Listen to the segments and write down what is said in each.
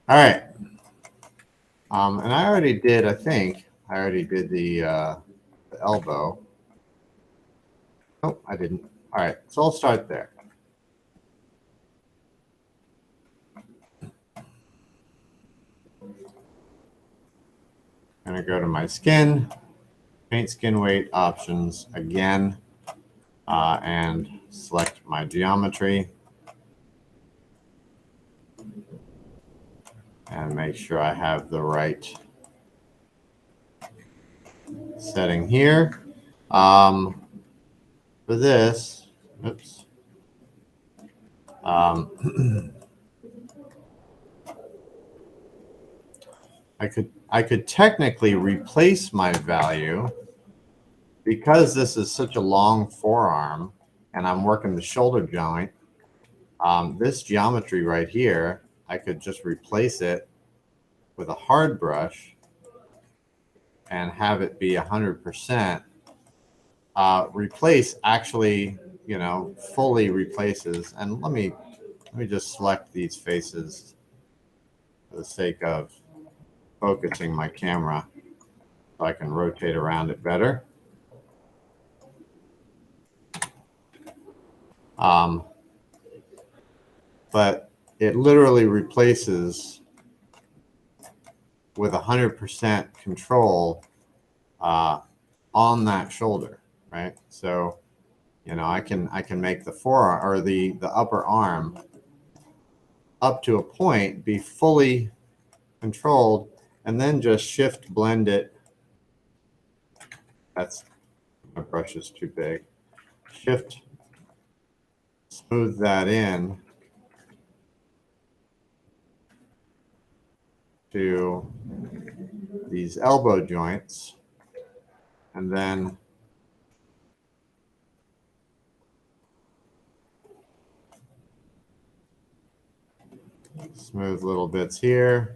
All right. And I already did, I think, I already did the elbow. Nope, I didn't. All right, so I'll start there. I'm going to go to my skin, paint skin weight options again, and select my geometry. And make sure I have the right setting here. For this, oops. I could technically replace my value because this is such a long forearm and I'm working the shoulder joint. This geometry right here, I could just replace it with a hard brush and have it be 100%. Replace actually, you know, fully replaces. And let me just select these faces for the sake of focusing my camera so I can rotate around it better. But it literally replaces with 100% control on that shoulder, right? So, you know, I can make the forearm or the upper arm up to a point be fully controlled, and then just shift blend it. That's, my brush is too big. Shift smooth that in to these elbow joints, and then smooth little bits here.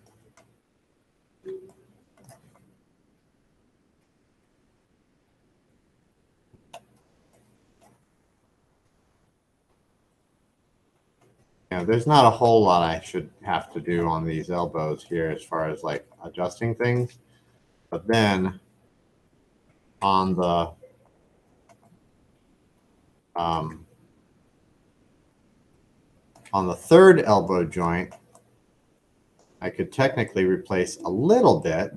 You know, there's not a whole lot I should have to do on these elbows here as far as like adjusting things. But then on the third elbow joint, I could technically replace a little bit,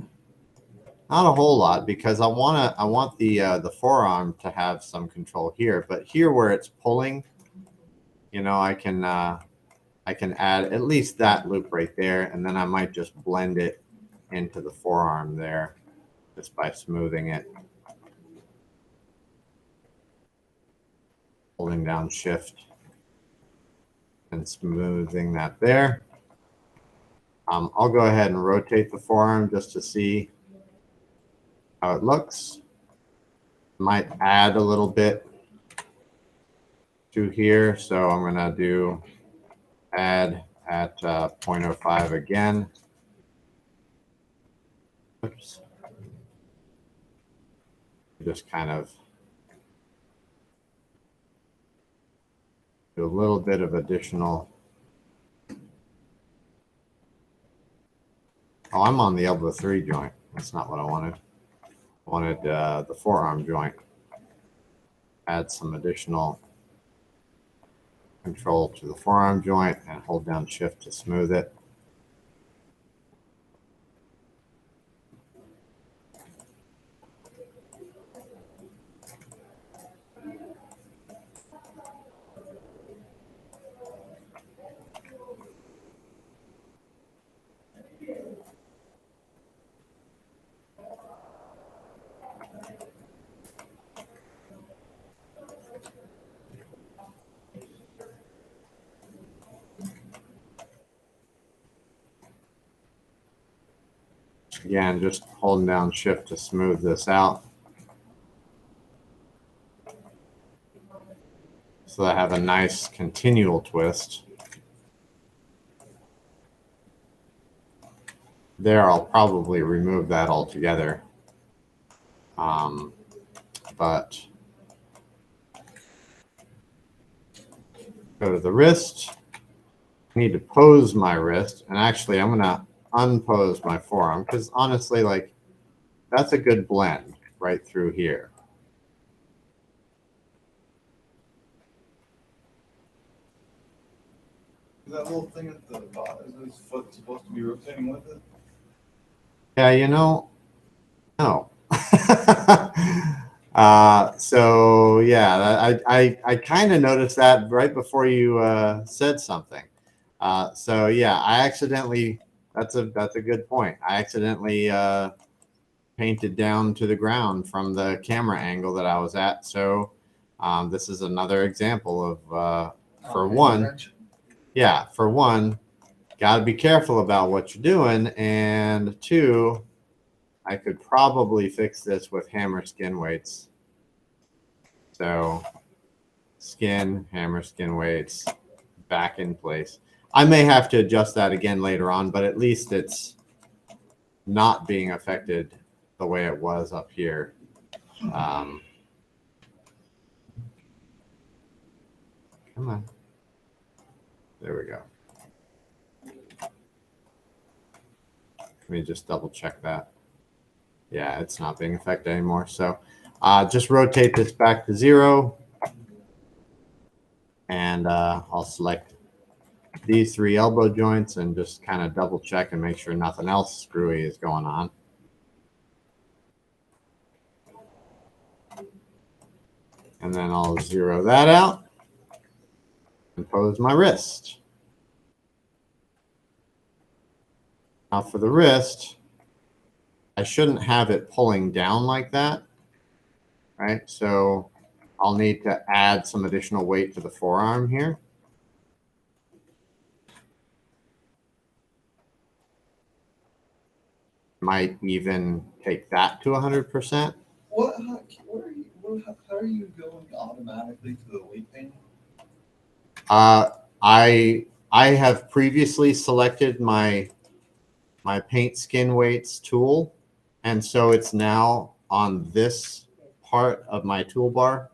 not a whole lot, because I want the forearm to have some control here. But here where it's pulling, you know, I can add at least that loop right there, and then I might just blend it into the forearm there just by smoothing it. Holding down shift and smoothing that there. I'll go ahead and rotate the forearm just to see how it looks. Might add a little bit to here, so I'm going to do add at 0.05 again. Oops. Just kind of do a little bit of additional. Oh, I'm on the elbow 3 joint. That's not what I wanted. I wanted the forearm joint. Add some additional control to the forearm joint and hold down shift to smooth it. Again, just holding down shift to smooth this out. So I have a nice continual twist. There, I'll probably remove that altogether. But go to the wrist, I need to pose my wrist, and actually I'm going to unpose my forearm because honestly, like, that's a good blend right through here. Is that little thing at the bottom, is his foot supposed to be rotating with it? Yeah, you know, no. So yeah, I kind of noticed that right before you said something. So yeah, I accidentally. That's a good point. I accidentally painted down to the ground from the camera angle that I was at. So this is another example of for one, yeah, for one, got to be careful about what you're doing, and two, I could probably fix this with hammer skin weights. So skin, hammer skin weights, back in place. I may have to adjust that again later on, but at least it's not being affected the way it was up here. Come on. There we go. Let me just double check that. Yeah, it's not being affected anymore. So just rotate this back to 0. And I'll select these 3 elbow joints and just kind of double check and make sure nothing else screwy is going on. And then I'll 0 that out and pose my wrist. Now for the wrist, I shouldn't have it pulling down like that, right? So I'll need to add some additional weight to the forearm here. Might even take that to 100%. How are you going automatically to the weight paint? I have previously selected my paint skin weights tool, and so it's now on this part of my toolbar.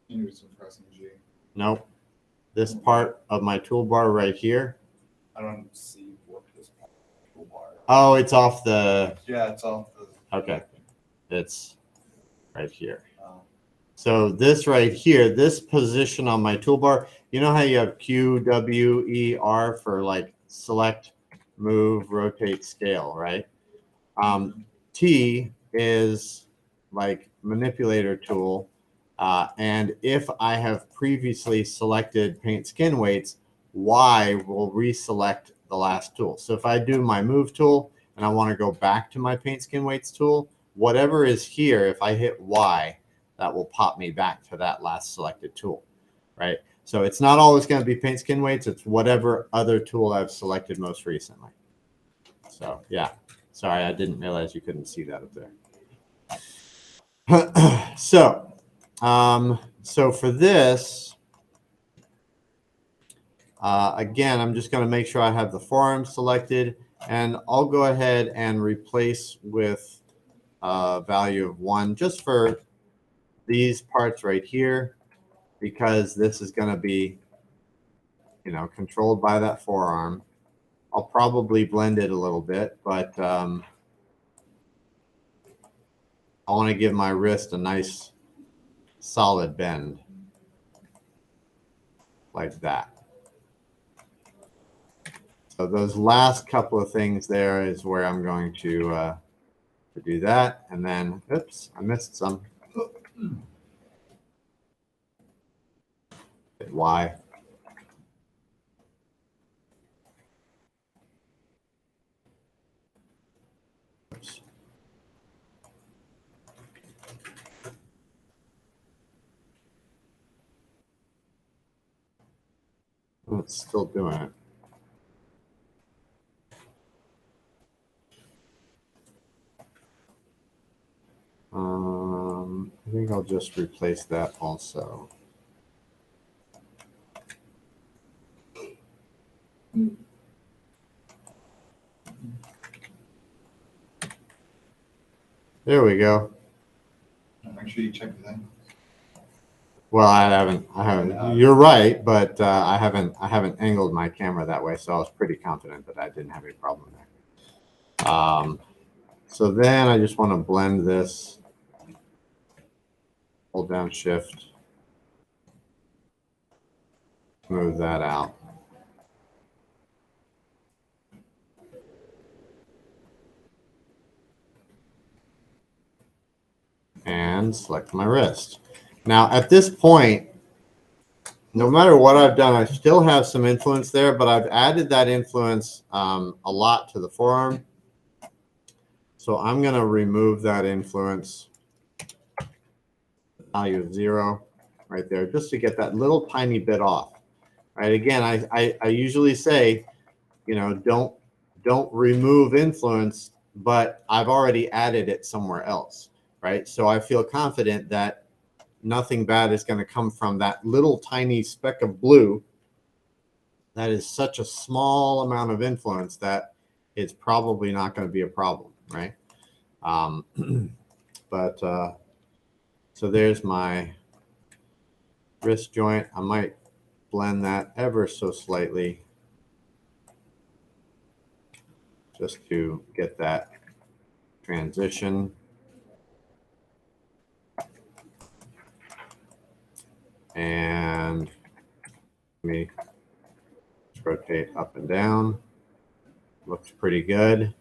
You need some pressing G. Nope. This part of my toolbar right here. I don't see what this toolbar. Oh, it's off the. Yeah, it's off the. Okay. It's right here. So this right here, this position on my toolbar, you know how you have Q, W, E, R for like select, move, rotate, scale, right? T is like manipulator tool. And if I have previously selected paint skin weights, Y will reselect the last tool. So if I do my move tool and I want to go back to my paint skin weights tool, whatever is here, if I hit Y, that will pop me back to that last selected tool, right? So it's not always going to be paint skin weights. It's whatever other tool I've selected most recently. So yeah, sorry, I didn't realize you couldn't see that up there. So for this, again, I'm just going to make sure I have the forearm selected, and I'll go ahead and replace with a value of 1 just for these parts right here, because this is going to be, controlled by that forearm. I'll probably blend it a little bit, but I want to give my wrist a nice solid bend like that. So those last couple of things there is where I'm going to do that. And then, oops, I missed some. Hit Y. Oops. Oh, it's still doing it. I think I'll just replace that also. There we go. Make sure you check the thing. Well, I haven't. You're right, but I haven't angled my camera that way, so I was pretty confident that I didn't have any problem there. So then I just want to blend this. Hold down Shift. Move that out. And select my wrist. Now at this point, no matter what I've done, I still have some influence there, but I've added that influence a lot to the forearm. So I'm going to remove that influence value of 0 right there, just to get that little tiny bit off. Right. Again, I usually say, you know, don't remove influence, but I've already added it somewhere else. Right. So I feel confident that nothing bad is going to come from that little tiny speck of blue. That is such a small amount of influence that it's probably not going to be a problem, right? But so there's my wrist joint. I might blend that ever so slightly just to get that transition. And let me rotate up and down. Looks pretty good.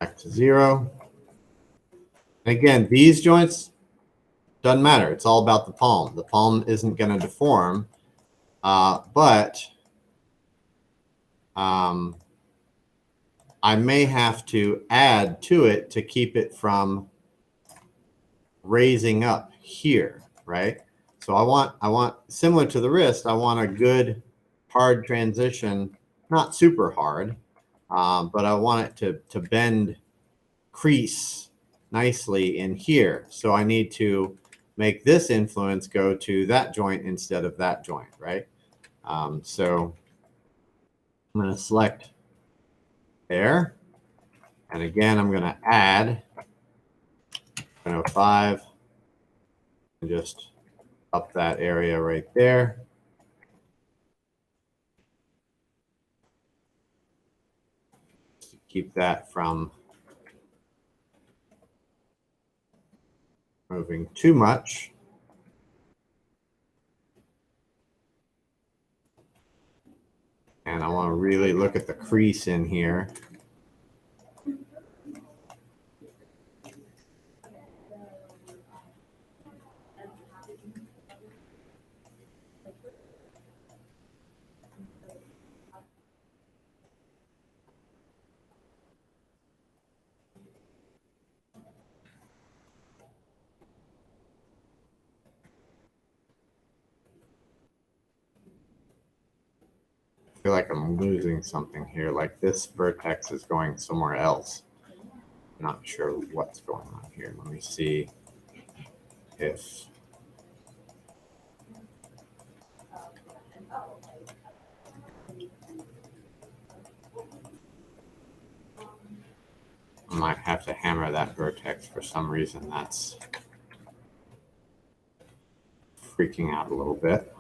Back to 0. And again, these joints, doesn't matter. It's all about the palm. The palm isn't going to deform, but I may have to add to it to keep it from raising up here, right? So I want similar to the wrist, I want a good hard transition, not super hard, but I want it to bend, crease nicely in here. So I need to make this influence go to that joint instead of that joint, right? So I'm going to select there. And again, I'm going to add 105 and just up that area right there. To keep that from moving too much. And I want to really look at the crease in here. I feel like I'm losing something here, like this vertex is going somewhere else. Not sure what's going on here. Let me see if I might have to hammer that vertex for some reason. That's freaking out a little bit.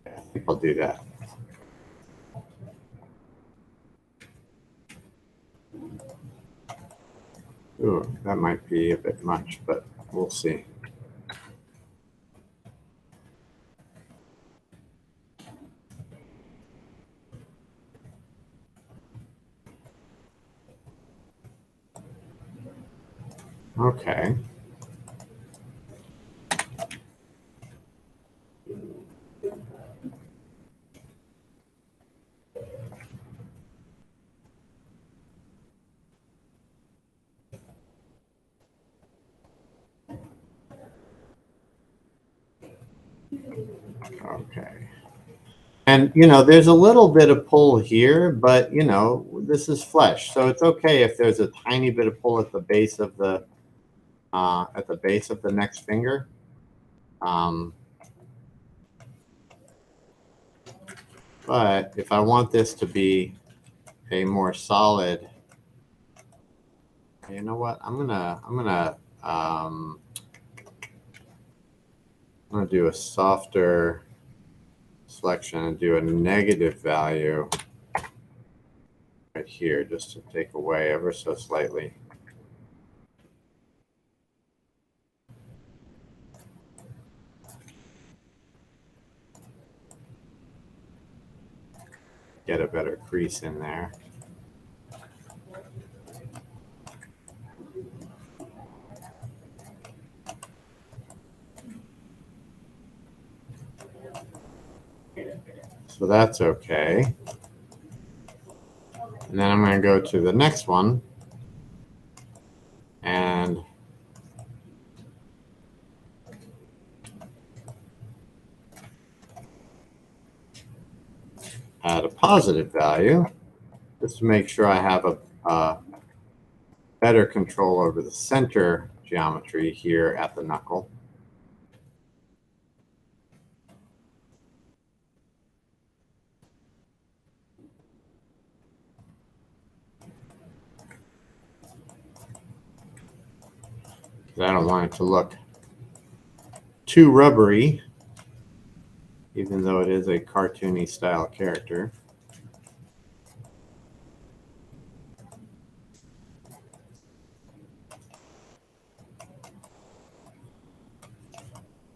I think I'll do that. Ooh, that might be a bit much, but we'll see. Okay. Okay. And, you know, there's a little bit of pull here, but, you know, this is flesh. So it's okay if there's a tiny bit of pull at the base of the next finger. But if I want this to be a more solid, you know what? I'm gonna do a softer selection and do a negative value right here, just to take away ever so slightly. Get a better crease in there. So that's okay. And then I'm going to go to the next one and add a positive value just to make sure I have a better control over the center geometry here at the knuckle. I don't want it to look too rubbery, even though it is a cartoony style character.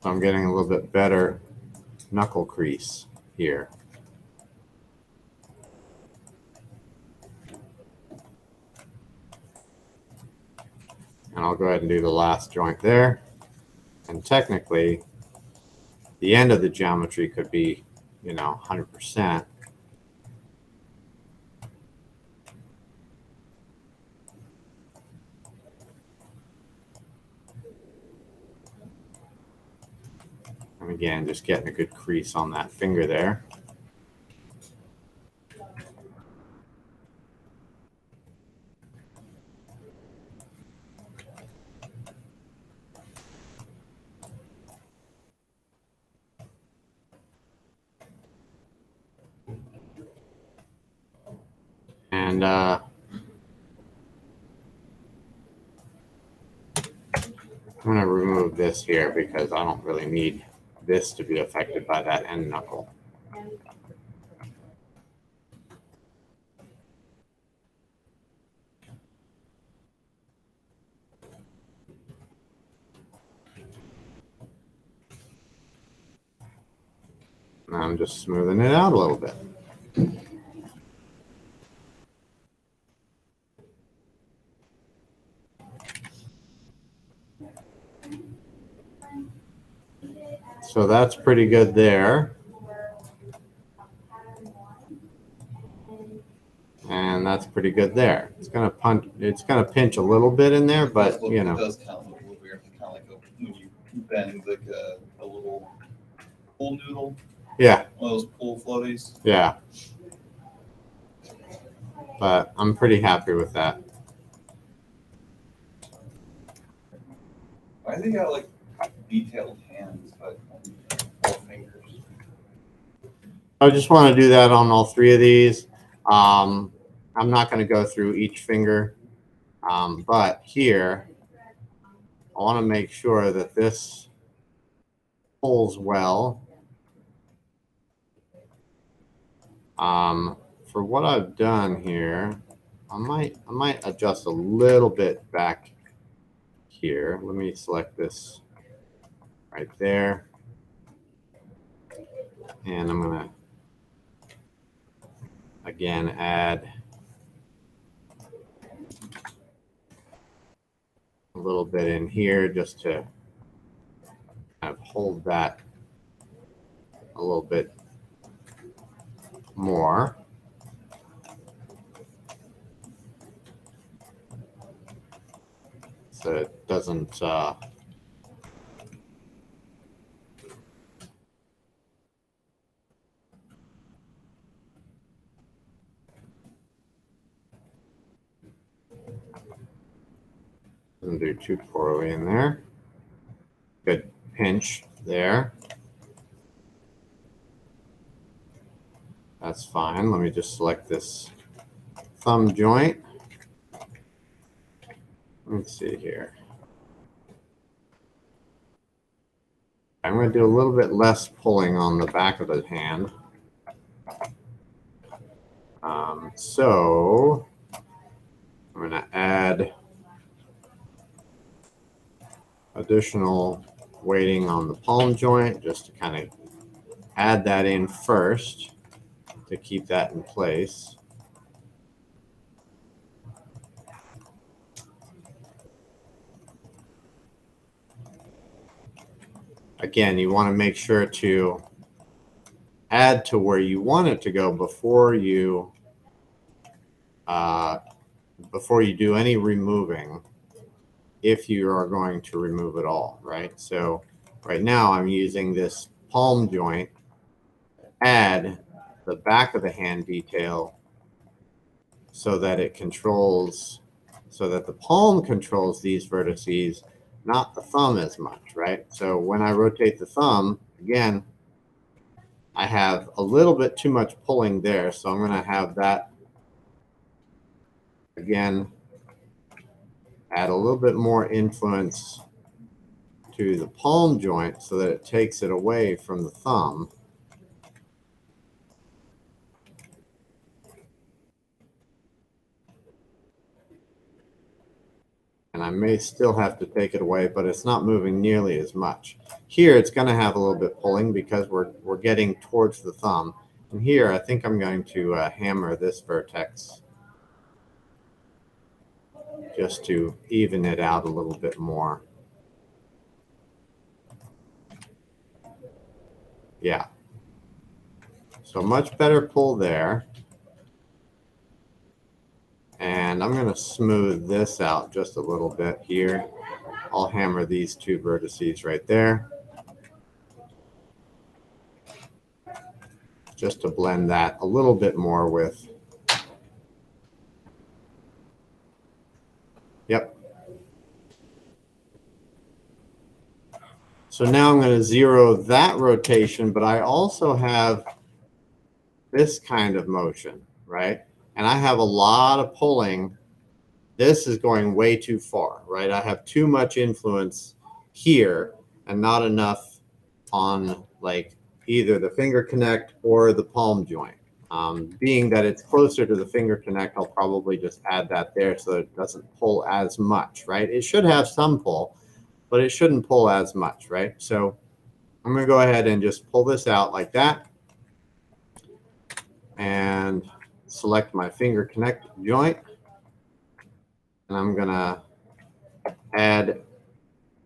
So I'm getting a little bit better knuckle crease here. And I'll go ahead and do the last joint there. And technically, the end of the geometry could be, you know, 100%. And again, just getting a good crease on that finger there. And I'm going to remove this here because I don't really need this to be affected by that end knuckle. And I'm just smoothing it out a little bit. So that's pretty good there. And that's pretty good there. It's gonna pinch a little bit in there, but you know. It does kind of look a little weird, kind of like when you bend like a little pool noodle. Yeah. One of those pool floaties. Yeah. But I'm pretty happy with that. I think I like detailed hands, but all fingers. I just want to do that on all three of these. I'm not going to go through each finger, but here I want to make sure that this pulls well. For what I've done here, I might adjust a little bit back here. Let me select this right there, and I'm gonna again add a little bit in here just to kind of hold that a little bit more. So it doesn't Didn't do too poorly in there. Good pinch there. That's fine. Let me just select this thumb joint. Let's see here. I'm going to do a little bit less pulling on the back of the hand. So I'm going to add additional weighting on the palm joint just to kind of add that in first to keep that in place. Again, you want to make sure to add to where you want it to go before you do any removing, if you are going to remove it all, right? So right now I'm using this palm joint, add the back of the hand detail so that it controls, so that the palm controls these vertices, not the thumb as much, right? So when I rotate the thumb, again, I have a little bit too much pulling there, so I'm going to have that, again, add a little bit more influence to the palm joint so that it takes it away from the thumb. And I may still have to take it away, but it's not moving nearly as much. Here, it's going to have a little bit pulling because we're getting towards the thumb. And here, I think I'm going to hammer this vertex just to even it out a little bit more. Yeah. So much better pull there. And I'm going to smooth this out just a little bit here. I'll hammer these two vertices right there, just to blend that a little bit more with. Yep. So now I'm going to zero that rotation, but I also have this kind of motion, right? And I have a lot of pulling. This is going way too far, right? I have too much influence here and not enough on like either the finger connect or the palm joint. Being that it's closer to the finger connect, I'll probably just add that there so that it doesn't pull as much, right? It should have some pull, but it shouldn't pull as much, right? So I'm going to go ahead and just pull this out like that and select my finger connect joint. And I'm going to add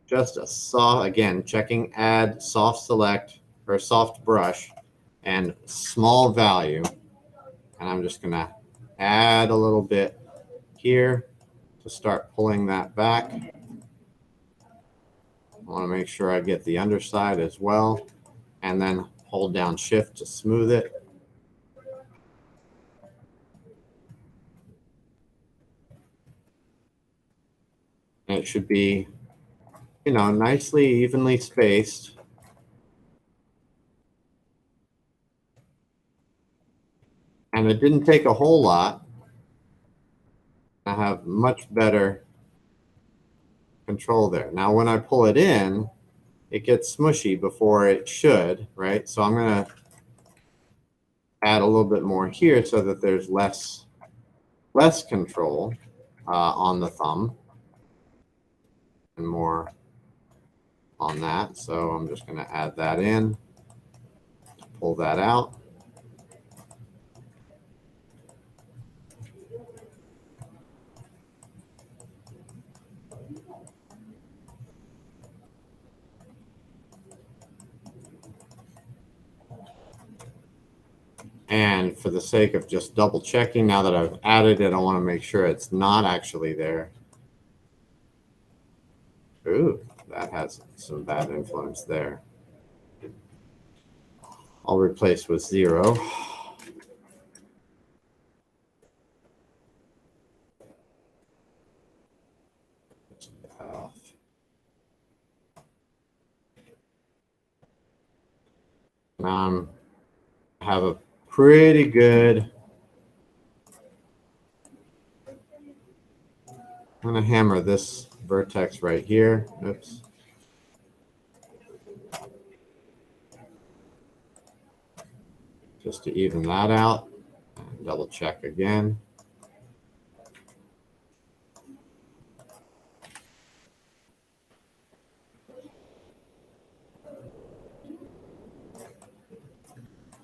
just a soft, again, checking add, soft select, or soft brush, and small value. And I'm just going to add a little bit here to start pulling that back. I want to make sure I get the underside as well, and then hold down shift to smooth it. And it should be, you know, nicely evenly spaced. And it didn't take a whole lot. I have much better control there. Now, when I pull it in, it gets smushy before it should, right? So I'm going to add a little bit more here so that there's less control on the thumb and more on that. So I'm just going to add that in, pull that out. And for the sake of just double checking, now that I've added it, I want to make sure it's not actually there. Ooh, that has some bad influence there. I'll replace with 0. Have a pretty good. I'm going to hammer this vertex right here. Oops. Just to even that out. And double check again.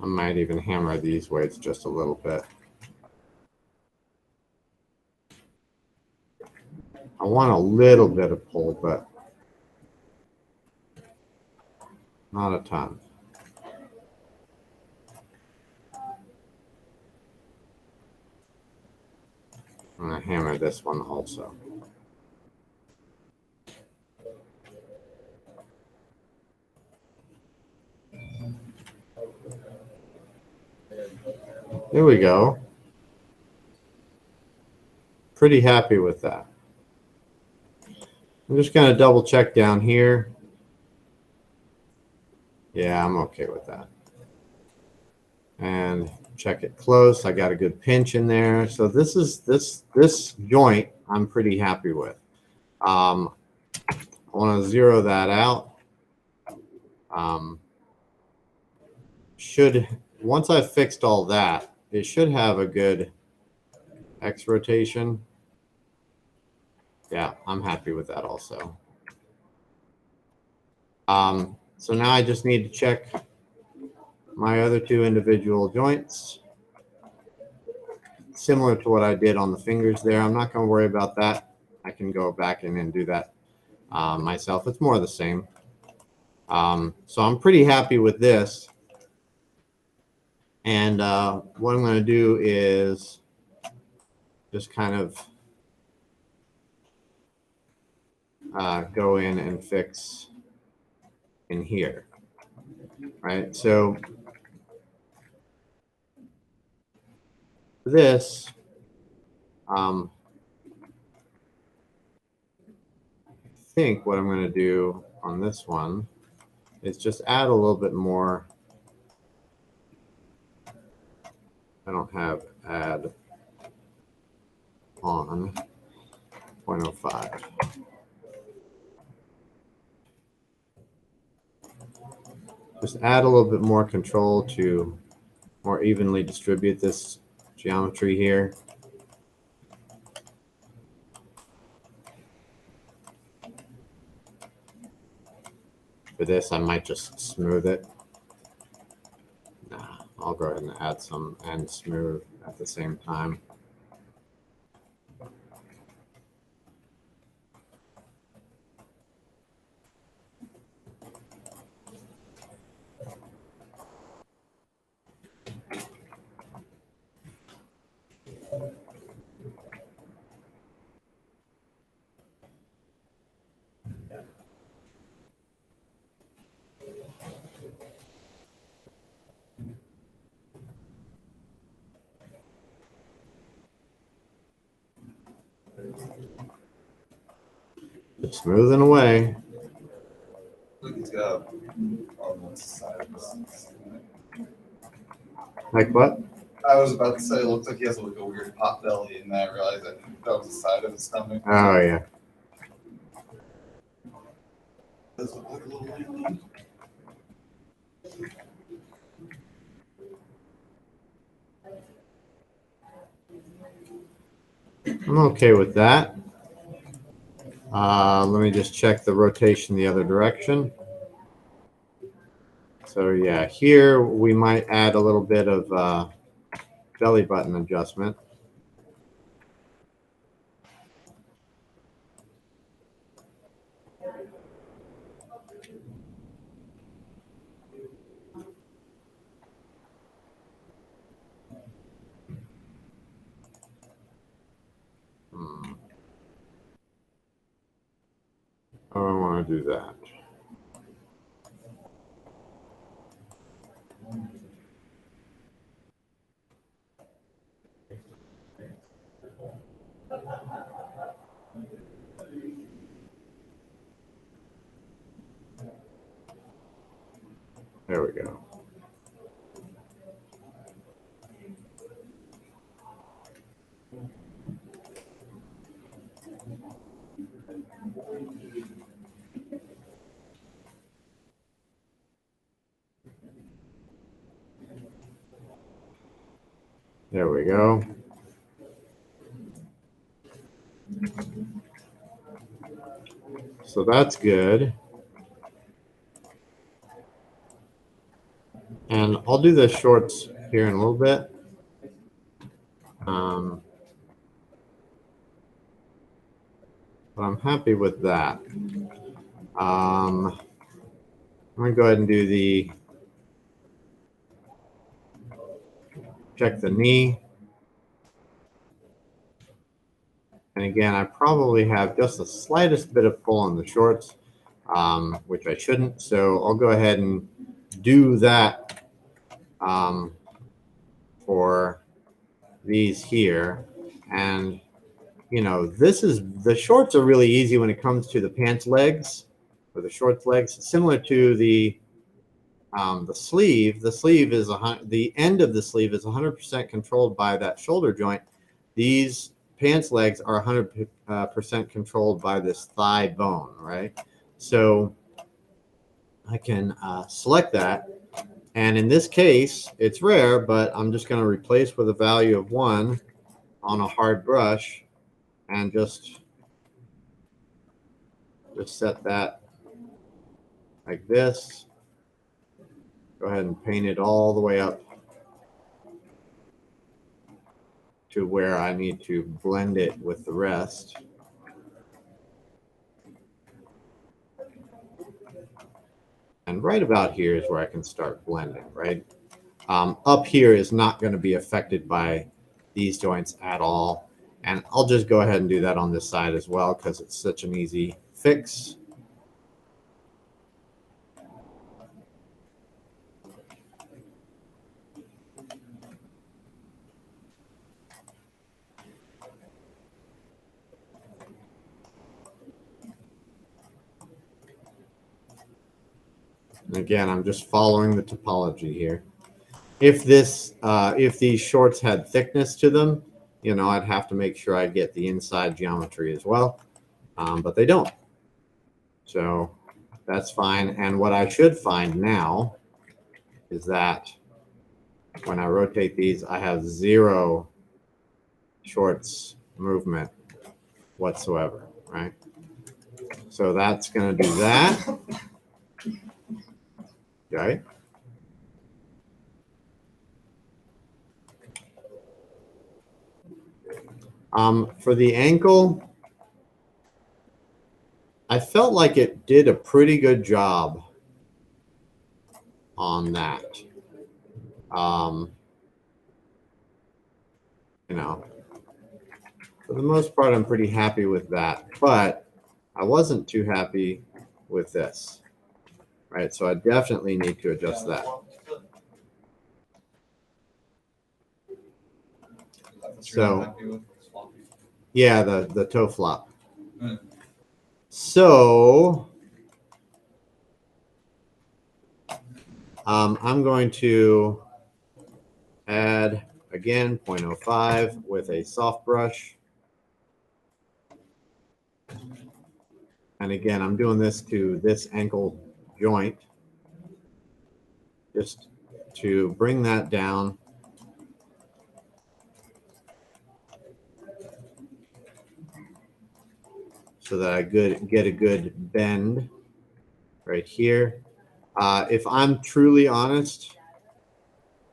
I might even hammer these weights just a little bit. I want a little bit of pull, but not a ton. I'm going to hammer this one also. There we go. Pretty happy with that. I'm just going to double check down here. Yeah, I'm okay with that. And check it close. I got a good pinch in there. So this joint I'm pretty happy with. I want to zero that out. Once I've fixed all that, it should have a good X rotation. Yeah, I'm happy with that also. So now I just need to check my other two individual joints. Similar to what I did on the fingers there. I'm not going to worry about that. I can go back in and do that myself. It's more of the same. So I'm pretty happy with this. And what I'm going to do is just kind of go in and fix in here. Right. So this, I think what I'm going to do on this one is just add a little bit more. I don't have add on 0.05. Just add a little bit more control to more evenly distribute this geometry here. For this, I might just smooth it. Nah, I'll go ahead and add some and smooth at the same time. Just smoothing away. Look, he's got on one side of this. Like what? I was about to say, it looks like he has like a weird pot belly, and then I realized that was the side of his stomach. Oh, yeah. Does look like a little lady. I'm okay with that. Let me just check the rotation the other direction. So yeah, here we might add a little bit of belly button adjustment. Oh, I want to do that. There we go. There we go. So that's good. And I'll do the shorts here in a little bit. But I'm happy with that. I'm going to go ahead and do the check the knee. And again, I probably have just the slightest bit of pull on the shorts, which I shouldn't. So I'll go ahead and do that for these here. And, you know, the shorts are really easy when it comes to the pants legs or the shorts legs, similar to the sleeve. The sleeve is the end of the sleeve is 100% controlled by that shoulder joint. These pants legs are 100% controlled by this thigh bone, right? So I can select that. And in this case, it's rare, but I'm just going to replace with a value of 1 on a hard brush and just set that like this. Go ahead and paint it all the way up to where I need to blend it with the rest. And right about here is where I can start blending, right? Up here is not going to be affected by these joints at all. And I'll just go ahead and do that on this side as well because it's such an easy fix. And again, I'm just following the topology here. If these shorts had thickness to them, you know, I'd have to make sure I get the inside geometry as well, but they don't. So that's fine. And what I should find now is that when I rotate these, I have 0 shorts movement whatsoever, right? So that's going to do that. Okay. For the ankle, I felt like it did a pretty good job on that. You know, for the most part, I'm pretty happy with that, but I wasn't too happy with this, right? So I definitely need to adjust that. So, yeah, the toe flop. So I'm going to add, again, 0.05 with a soft brush. And again, I'm doing this to this ankle joint just to bring that down. So that I get a good bend right here. If I'm truly honest,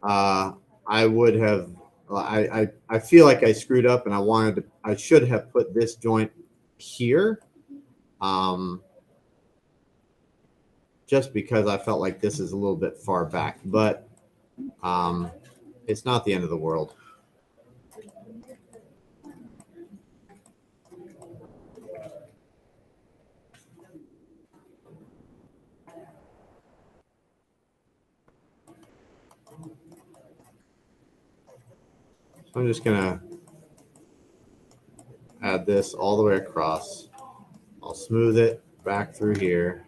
I would have. I feel like I screwed up, and I should have put this joint here, just because I felt like this is a little bit far back. But it's not the end of the world. So I'm just gonna add this all the way across. I'll smooth it back through here.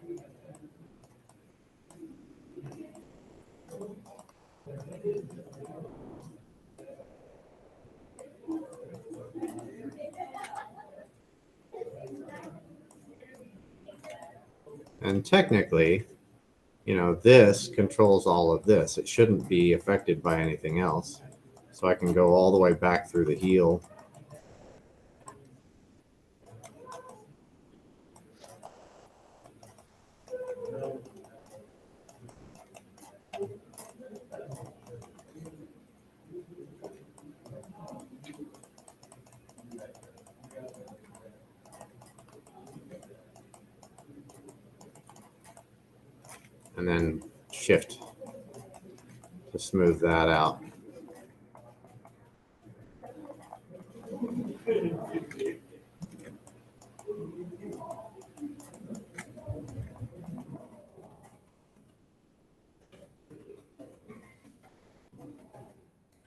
And technically, you know, this controls all of this. It shouldn't be affected by anything else. So I can go all the way back through the heel. And then shift to smooth that out.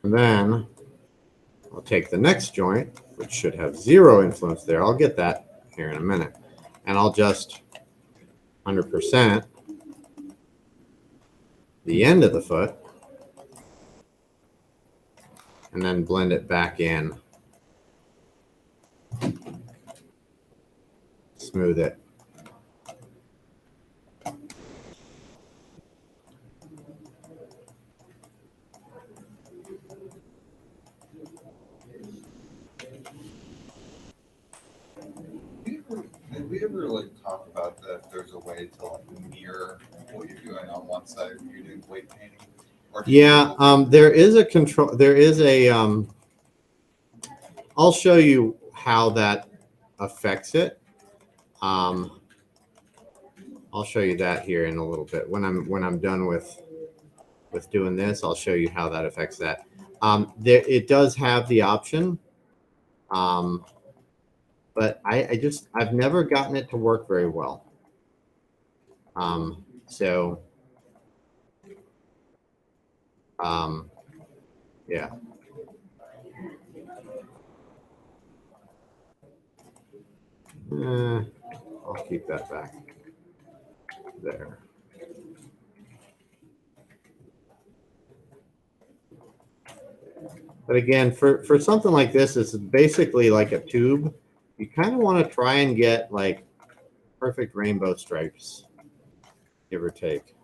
And then I'll take the next joint, which should have zero influence there. I'll get that here in a minute. And I'll just 100% the end of the foot and then blend it back in. Smooth it. Did we ever like talk about that? If there's a way to like mirror what you're doing on one side when you're doing weight painting? Or Yeah, there is a control. There is a. I'll show you how that affects it. I'll show you that here in a little bit. When I'm done with doing this, I'll show you how that affects that. It does have the option, but I've never gotten it to work very well. Yeah. I'll keep that back there. But again, for something like this, it's basically like a tube. You kind of want to try and get like perfect rainbow stripes, give or take.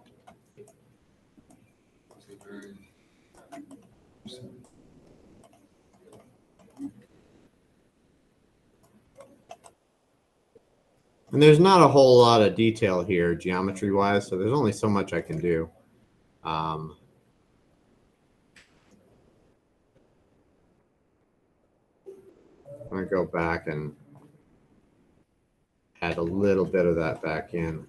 And there's not a whole lot of detail here geometry wise, so there's only so much I can do. I'm going to go back and add a little bit of that back in.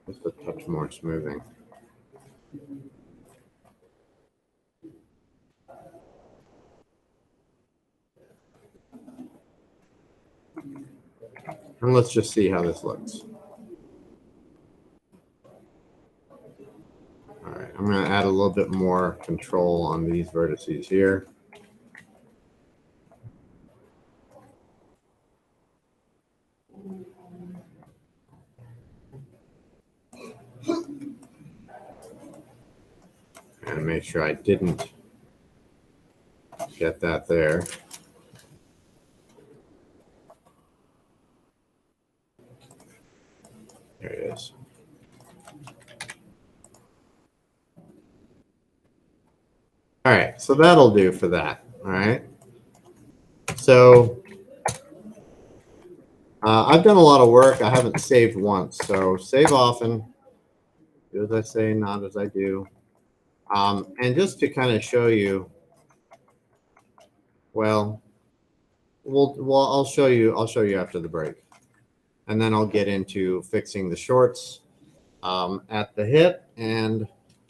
Just a touch more smoothing. And let's just see how this looks. All right, I'm going to add a little bit more control on these vertices here. And make sure I didn't get that there. There it is. All right, so that'll do for that. All right. So I've done a lot of work. I haven't saved once. So save often. Do as I say, not as I do. And just to kind of show you, well, I'll show you after the break. And then I'll get into fixing the shorts at the hip. And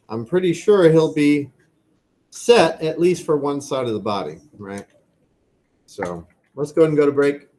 I'm pretty sure he'll be set at least for one side of the body, right? So let's go ahead and go to break.